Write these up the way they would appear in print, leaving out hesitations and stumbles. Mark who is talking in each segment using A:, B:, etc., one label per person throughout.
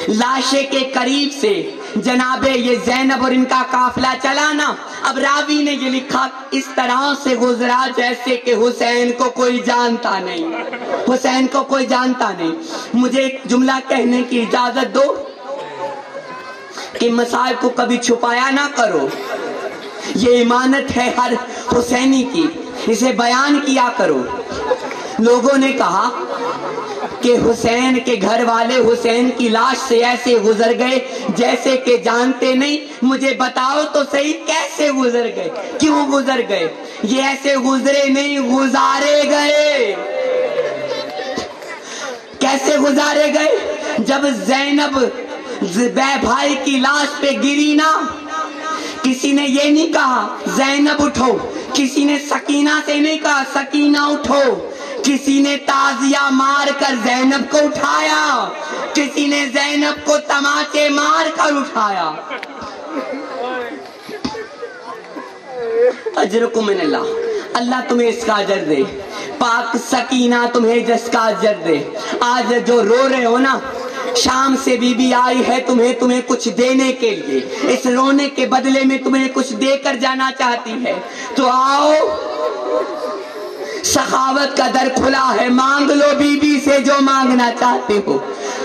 A: لاشے کے قریب سے جناب یہ زینب اور ان کا قافلہ چلا نا. اب راوی نے یہ لکھا اس طرح سے گزرا جیسے کہ حسین کو کوئی جانتا نہیں, حسین کو کوئی جانتا نہیں. مجھے ایک جملہ کہنے کی اجازت دو کہ مصائب کو کبھی چھپایا نہ کرو, یہ امانت ہے ہر حسینی کی, اسے بیان کیا کرو. لوگوں نے کہا کہ حسین کے گھر والے حسین کی لاش سے ایسے گزر گئے جیسے کہ جانتے نہیں. مجھے بتاؤ تو صحیح کیسے گزر گئے, کیوں گزر گئے؟ یہ ایسے گزرے نہیں, گزارے گئے. کیسے گزارے گئے؟ جب زینب بھائی کی لاش پہ گری نا, کسی نے یہ نہیں کہا زینب اٹھو, کسی نے سکینہ سے نہیں کہا سکینہ اٹھو, کسی نے تازیہ مار کر زینب کو اٹھایا, کسی نے زینب کو تماچے مار کر اٹھایا. اجرکم من اللہ, اللہ تمہیں اس کا اجر دے. پاک سکینہ تمہیں جس کا اجر دے. آج جو رو رہے ہو نا, شام سے بی بی آئی ہے تمہیں کچھ دینے کے لیے, اس رونے کے بدلے میں تمہیں کچھ دے کر جانا چاہتی ہے. تو آؤ, سخاوت کا در کھلا ہے, مانگ لو بی بی سے جو مانگنا چاہتے ہو,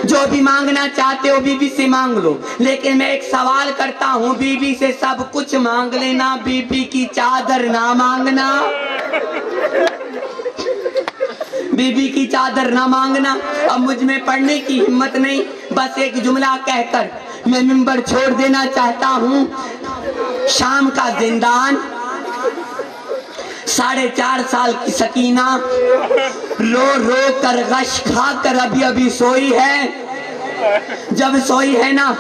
A: جو بھی مانگنا چاہتے ہو بی بی سے مانگ لو. لیکن میں ایک سوال کرتا ہوں, بی بی سے سب کچھ مانگ لینا, بی بی کی چادر نہ مانگنا, بی بی کی چادر نہ مانگنا. اب مجھ میں پڑھنے کی ہمت نہیں, بس ایک جملہ کہہ کر میں منبر چھوڑ دینا چاہتا ہوں. شام کا زندان, 4.5 سال کی سکینہ رو رو کر غش کھا کر ابھی سوئی ہے. جب سوئی ہے نا,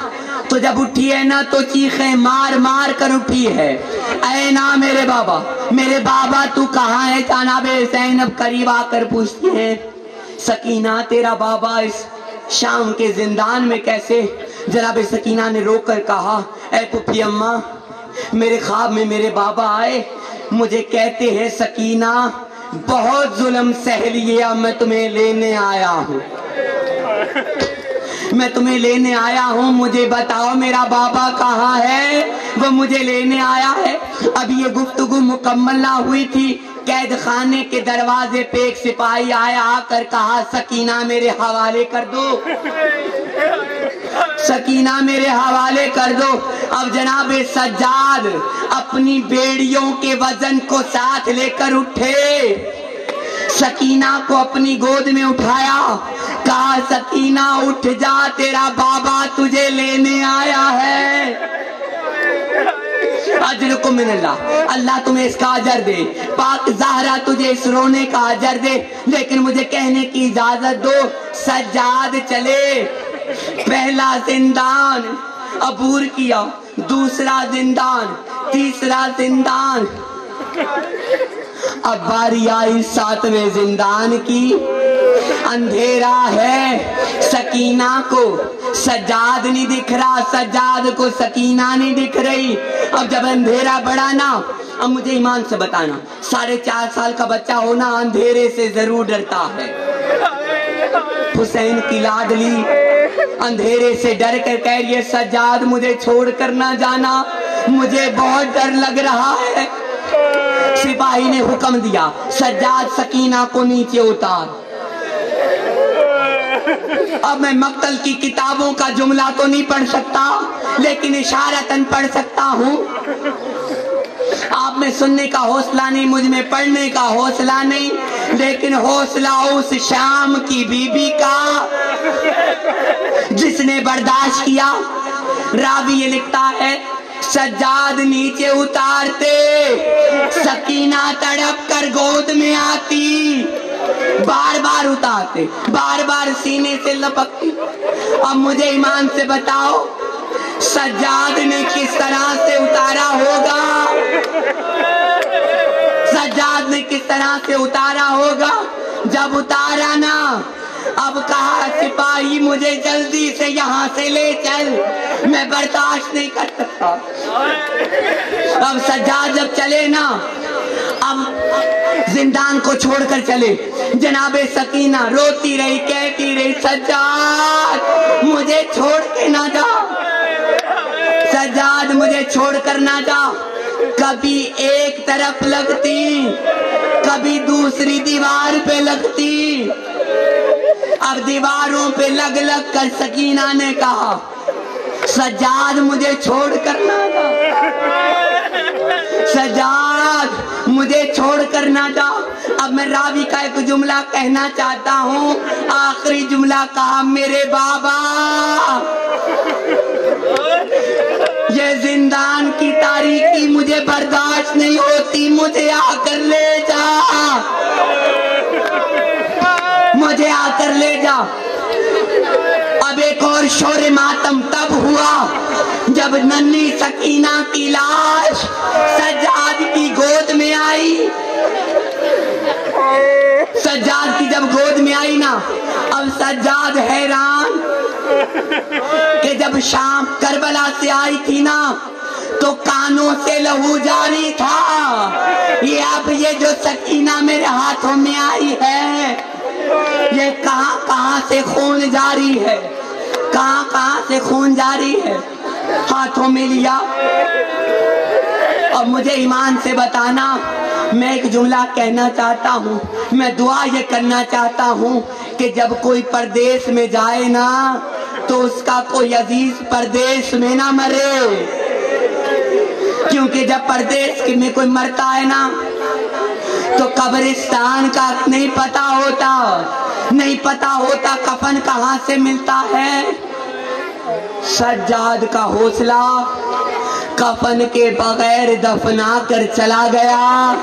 A: تو جب اٹھی ہے نا تو چیخیں مار مار کر اٹھی ہے, اے نا میرے بابا, میرے بابا تو کہاں ہے؟ جناب زینب قریب آ کر پوچھتی ہیں سکینہ تیرا بابا اس شام کے زندان میں کیسے؟ جناب سکینہ نے رو کر کہا, اے پھپھی اماں, میرے خواب میں میرے بابا آئے, مجھے کہتے ہیں سکینہ بہت ظلم سہ لیا, میں تمہیں لینے آیا ہوں, میں تمہیں لینے آیا ہوں, مجھے بتاؤ میرا بابا کہاں ہے؟ وہ مجھے لینے آیا ہے. اب یہ گفتگو مکمل نہ ہوئی تھی, قید خانے کے دروازے پہ ایک سپاہی آیا, آ کر کہا سکینہ میرے حوالے کر دو, سکینہ میرے حوالے کر دو. اب جناب سجاد اپنی بیڑیوں کے وزن کو ساتھ لے کر اٹھے, سکینہ کو اپنی گود میں اٹھایا, کہا سکینہ اٹھ جا, تیرا بابا تجھے لینے آیا ہے. اجرکم من اللہ, اللہ تمہیں اس کا اجر دے. پاک زہرا تجھے اس رونے کا اجر دے. لیکن مجھے کہنے کی اجازت دو, سجاد چلے, پہلا زندان عبور کیا, دوسرا زندان, تیسرا زندان, اب باری آئی 7ویں زندان کی. اندھیرا ہے, سکینہ کو سجاد نہیں دکھ رہا, سجاد کو سکینہ نہیں دکھ رہی. اب جب اندھیرا بڑھا نا, اب مجھے ایمان سے بتانا, 4.5 سال کا بچہ ہونا اندھیرے سے ضرور ڈرتا ہے. حسین کی لاڈلی اندھیرے سے ڈر کر کہہ رہی ہے سجاد مجھے چھوڑ کر نہ جانا, مجھے بہت ڈر لگ رہا ہے. سپاہی نے حکم دیا سجاد سکینہ کو نیچے اتار. اب میں مقتل کی کتابوں کا جملہ تو نہیں پڑھ سکتا, لیکن اشارتاً پڑھ سکتا ہوں. آپ میں سننے کا حوصلہ نہیں, مجھ میں پڑھنے کا حوصلہ نہیں, لیکن حوصلہ اس شام کی بی بی کا جس نے برداشت کیا. راوی یہ لکھتا ہے سجاد نیچے اتارتے, سکینہ تڑپ کر گود میں آتی, بار بار اتارتے, بار بار سینے سے لپکتی. اب مجھے ایمان سے بتاؤ سجاد نے کس طرح سے اتارا ہوگا, سجاد نے کس طرح سے اتارا ہوگا. جب اتارا نا, اب کہا سپاہی مجھے جلدی سے یہاں سے لے چل, میں برداشت نہیں کر سکتا. اب سجاد جب چلے نا, اب زندان کو چھوڑ کر چلے. جناب سکینہ روتی رہی, کہتی رہی سجاد مجھے چھوڑ کے نہ جا, سجاد مجھے چھوڑ کر نہ جا. کبھی ایک طرف لگتی, کبھی دوسری دیوار پہ لگتی. اب دیواروں پہ لگ لگ کر سکینہ نے کہا سجاد مجھے چھوڑ کر نہ جا, سجاد مجھے چھوڑ کر نہ جا. اب میں راوی کا ایک جملہ کہنا چاہتا ہوں, آخری جملہ کہا میرے بابا یہ زندان کی تاریکی مجھے برداشت نہیں ہوتی, مجھے آ کر لے جا, مجھے آ کر لے جا. اب ایک اور شور ماتم تب ہوا جب ننھی سکینہ کی لاش سجاد کی گود میں آئی. سجاد کی جب گود میں آئی نا, اب سجاد حیران کہ جب شام کربلا سے آئی تھی نا تو کانوں سے لہو جاری تھا, یہ اب یہ جو سکینہ میرے ہاتھوں میں آئی ہے یہ کہاں کہاں سے خون جاری ہے, کہاں کہاں سے خون جاری ہے. ہاتھوں میں لیا. اور مجھے ایمان سے بتانا, میں ایک جملہ کہنا چاہتا ہوں, میں دعا یہ کرنا چاہتا ہوں کہ جب کوئی پردیس میں جائے نا تو اس کا کوئی عزیز پردیس میں نہ مرے, کیونکہ جب پردیس میں کوئی مرتا ہے نا تو قبرستان کا نہیں پتا ہوتا, نہیں پتا ہوتا کفن کہاں سے ملتا ہے. سجاد کا حوصلہ کفن کے بغیر دفنا کر چلا گیا,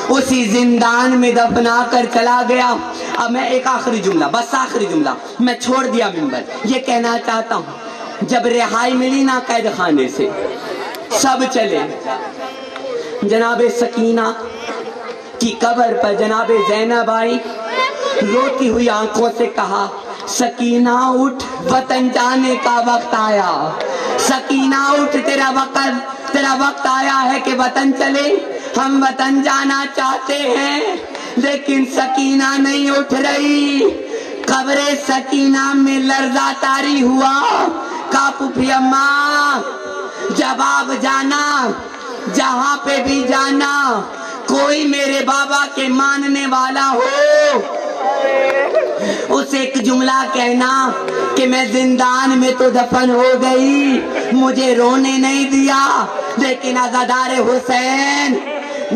A: اسی زندان میں دفنا کر چلا گیا. اب میں ایک آخری جملہ, بس آخری جملہ, میں چھوڑ دیا منبر, یہ کہنا چاہتا ہوں جب رہائی ملی نا قید خانے سے سب چلے. جناب سکینہ کی قبر پر جناب زینب آئی, روتی ہوئی آنکھوں سے کہا سکینہ اٹھ وطن جانے کا وقت آیا, سکینہ اٹھ تیرا وقت آیا ہے کہ وطن چلے. ہم وطن جانا چاہتے ہیں لیکن سکینہ نہیں اٹھ رہی. قبر سکینہ میں لرزہ طاری ہوا, کہا پھوپھی اماں جب آپ جانا, جہاں پہ بھی جانا, کوئی میرے بابا کے ماننے والا ہو اسے ایک جملہ کہنا کہ میں زندان میں تو دفن ہو گئی, مجھے رونے نہیں دیا, لیکن عزادار حسین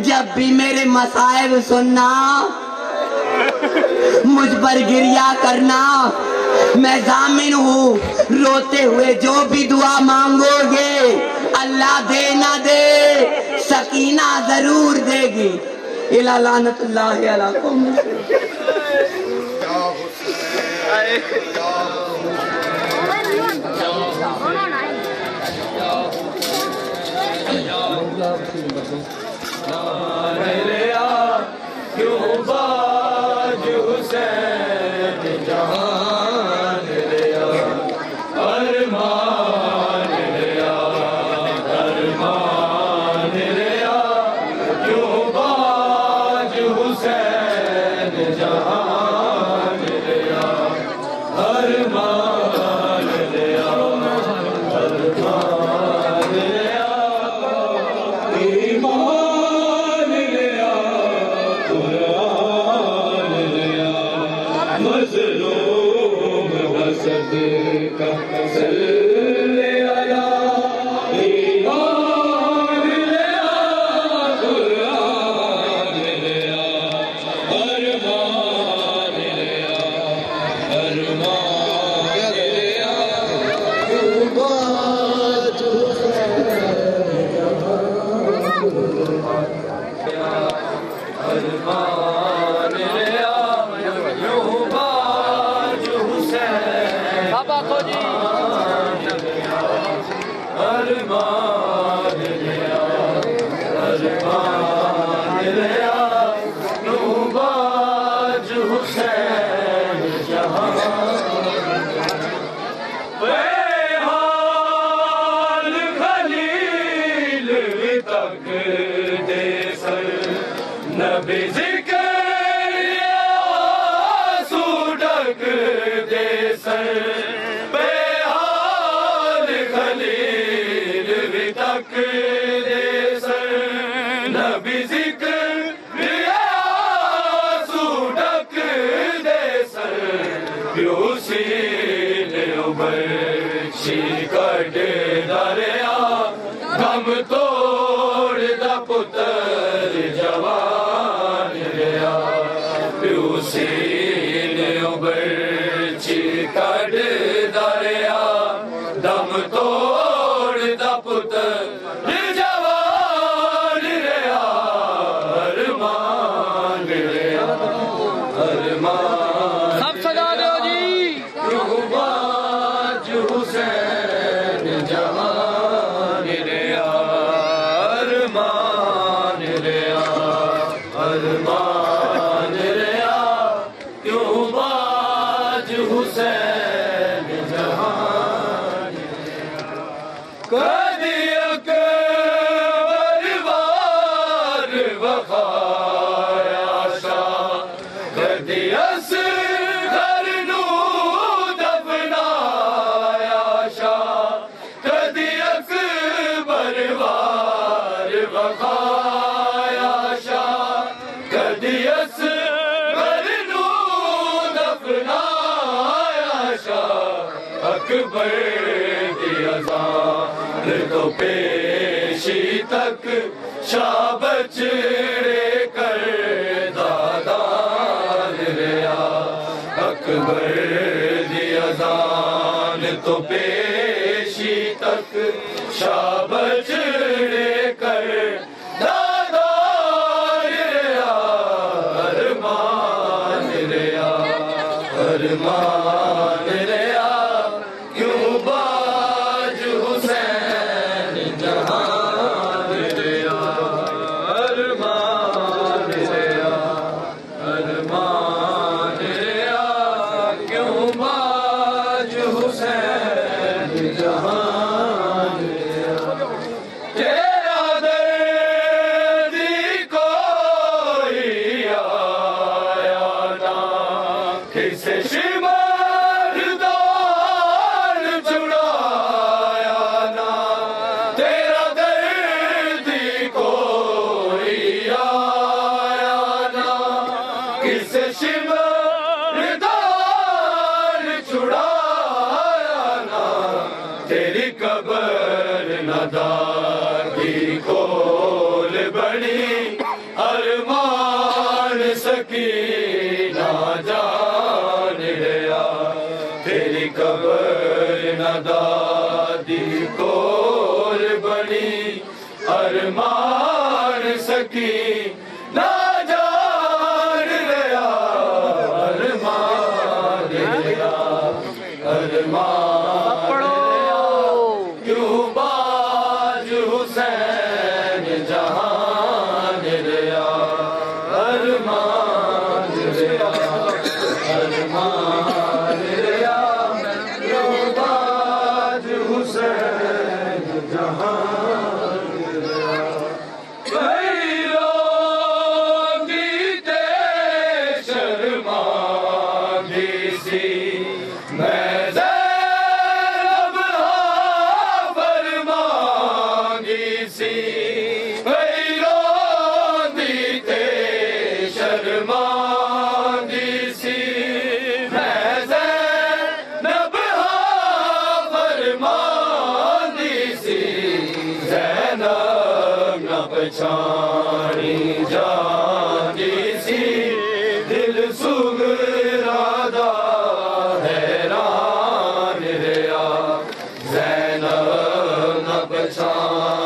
A: جب بھی میرے مصائب سننا مجھ پر گریا کرنا, میں ضامن ہوں, روتے ہوئے جو بھی دعا مانگو گے اللہ دے نہ دے سکینہ ضرور دے گی. الا لعنت اللہ علیکم.
B: تک دے سر ڈھک دے سر نبی ذکر آنسو ڈھک دے سر پیوسی نے ابرچی کٹ دریا غم توڑ دا پتر جوان ریا پیوسی نے ابرچی کٹ دریا دم توڑ دا پتر جوان ریا ارمان ریا ارمان
C: سب سجا دو جی
B: کیوں باج حسین جوان ریا ارمان ریا ارمان ریا کیوں باج حسین جوان کدی اکبر وار وقایا شاہ کدی اصغر نو دفنایا شاہ کدی اکبر وار وقایا شاہ کدی اصغر نو دفنایا شاہ اکبر دی اذان تو پیشی تک شاہ بچڑے کر دادان ریا اکبر دی اذان تو پیشی تک شاہ بچڑے کر دادان ریا ارمان ریا ارمان ریا کیوں باج حسین جہان ریا ارمان ریا ارمان ریا کیوں باج حسین جہان ریا تیرا درد کوئی آیا نا کسے شمار دار چھڑایا نا تیرا درد کوئی آیا نا کسے شمار دار چھڑایا نا تیری قبر نداری کھول بڑی ارمان سکینہ جان ریا تیری قبر نداری کھول بڑی ارمان سکینہ جان ریا ارمان ریا ارمان کیوں باج حسین جہان ریا ارمان ریا ارمان ریا کیوں باج حسین جہان ریا غیروں کی تے شرماندی سی میں پچھانی جاتی سی دل سگرادا حیران ریا زینب نہ پچھانی